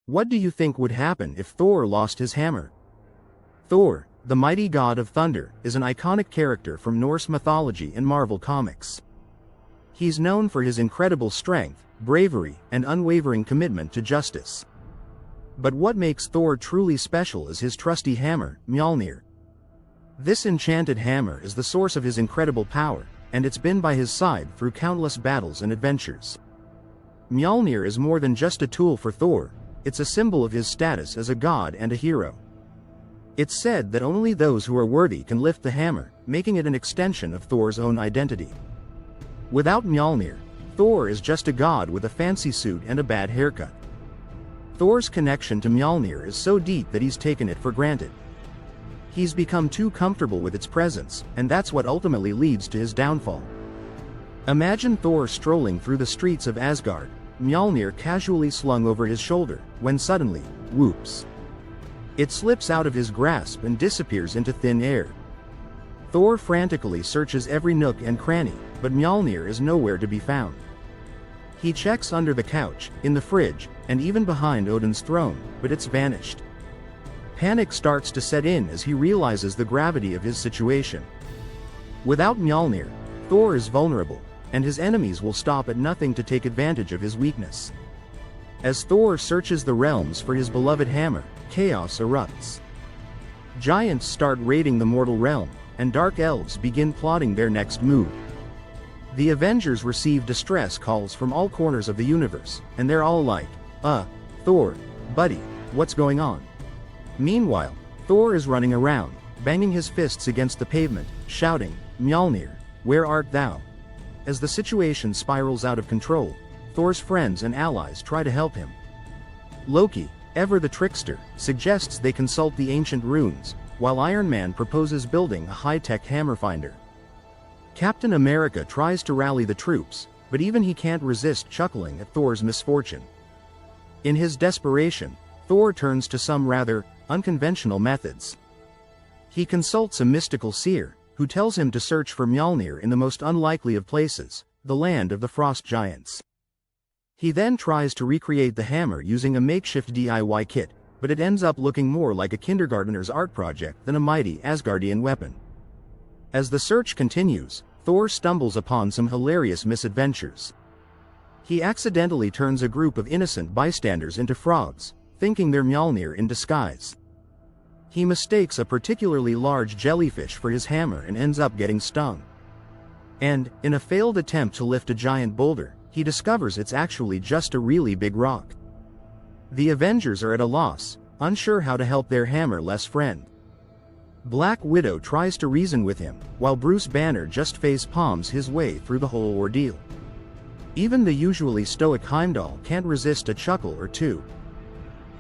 What do you think would happen if Thor lost his hammer? Thor, the mighty god of thunder, is an iconic character from Norse mythology and Marvel Comics. He's known for his incredible strength, bravery, and unwavering commitment to justice. But what makes Thor truly special is his trusty hammer, Mjölnir. This enchanted hammer is the source of his incredible power, and it's been by his side through countless battles and adventures. Mjölnir is more than just a tool for Thor, it's a symbol of his status as a god and a hero. It's said that only those who are worthy can lift the hammer, making it an extension of Thor's own identity. Without Mjölnir, Thor is just a god with a fancy suit and a bad haircut. Thor's connection to Mjölnir is so deep that he's taken it for granted. He's become too comfortable with its presence, and that's what ultimately leads to his downfall. Imagine Thor strolling through the streets of Asgard, Mjölnir casually slung over his shoulder, when suddenly, whoops! It slips out of his grasp and disappears into thin air. Thor frantically searches every nook and cranny, but Mjölnir is nowhere to be found. He checks under the couch, in the fridge, and even behind Odin's throne, but it's vanished. Panic starts to set in as he realizes the gravity of his situation. Without Mjölnir, Thor is vulnerable, and his enemies will stop at nothing to take advantage of his weakness. As Thor searches the realms for his beloved hammer, chaos erupts. Giants start raiding the mortal realm, and dark elves begin plotting their next move. The Avengers receive distress calls from all corners of the universe, and they're all like, Thor, buddy, what's going on? Meanwhile, Thor is running around, banging his fists against the pavement, shouting, Mjölnir, where art thou? As the situation spirals out of control, Thor's friends and allies try to help him. Loki, ever the trickster, suggests they consult the ancient runes, while Iron Man proposes building a high-tech hammer finder. Captain America tries to rally the troops, but even he can't resist chuckling at Thor's misfortune. In his desperation, Thor turns to some rather unconventional methods. He consults a mystical seer, who tells him to search for Mjölnir in the most unlikely of places, the land of the frost giants. He then tries to recreate the hammer using a makeshift DIY kit, but it ends up looking more like a kindergartner's art project than a mighty Asgardian weapon. As the search continues, Thor stumbles upon some hilarious misadventures. He accidentally turns a group of innocent bystanders into frogs, thinking they're Mjölnir in disguise. He mistakes a particularly large jellyfish for his hammer and ends up getting stung. And, in a failed attempt to lift a giant boulder, he discovers it's actually just a really big rock. The Avengers are at a loss, unsure how to help their hammerless friend. Black Widow tries to reason with him, while Bruce Banner just face-palms his way through the whole ordeal. Even the usually stoic Heimdall can't resist a chuckle or two.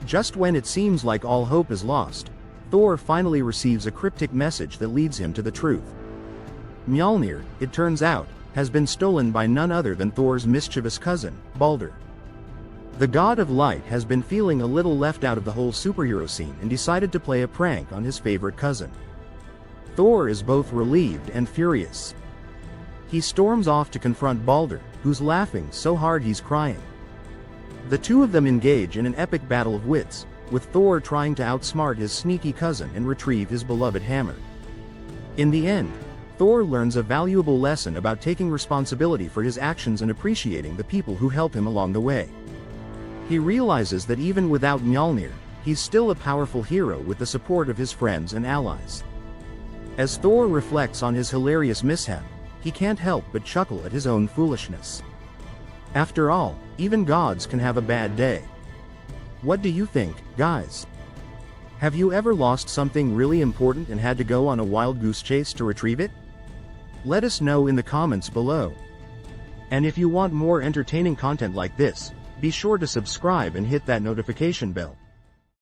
Just when it seems like all hope is lost, Thor finally receives a cryptic message that leads him to the truth. Mjölnir, it turns out, has been stolen by none other than Thor's mischievous cousin, Balder. The god of light has been feeling a little left out of the whole superhero scene and decided to play a prank on his favorite cousin. Thor is both relieved and furious. He storms off to confront Balder, who's laughing so hard he's crying. The two of them engage in an epic battle of wits, with Thor trying to outsmart his sneaky cousin and retrieve his beloved hammer. In the end, Thor learns a valuable lesson about taking responsibility for his actions and appreciating the people who help him along the way. He realizes that even without Mjölnir, he's still a powerful hero with the support of his friends and allies. As Thor reflects on his hilarious mishap, he can't help but chuckle at his own foolishness. After all, even gods can have a bad day. What do you think, guys? Have you ever lost something really important and had to go on a wild goose chase to retrieve it? Let us know in the comments below. And if you want more entertaining content like this, be sure to subscribe and hit that notification bell.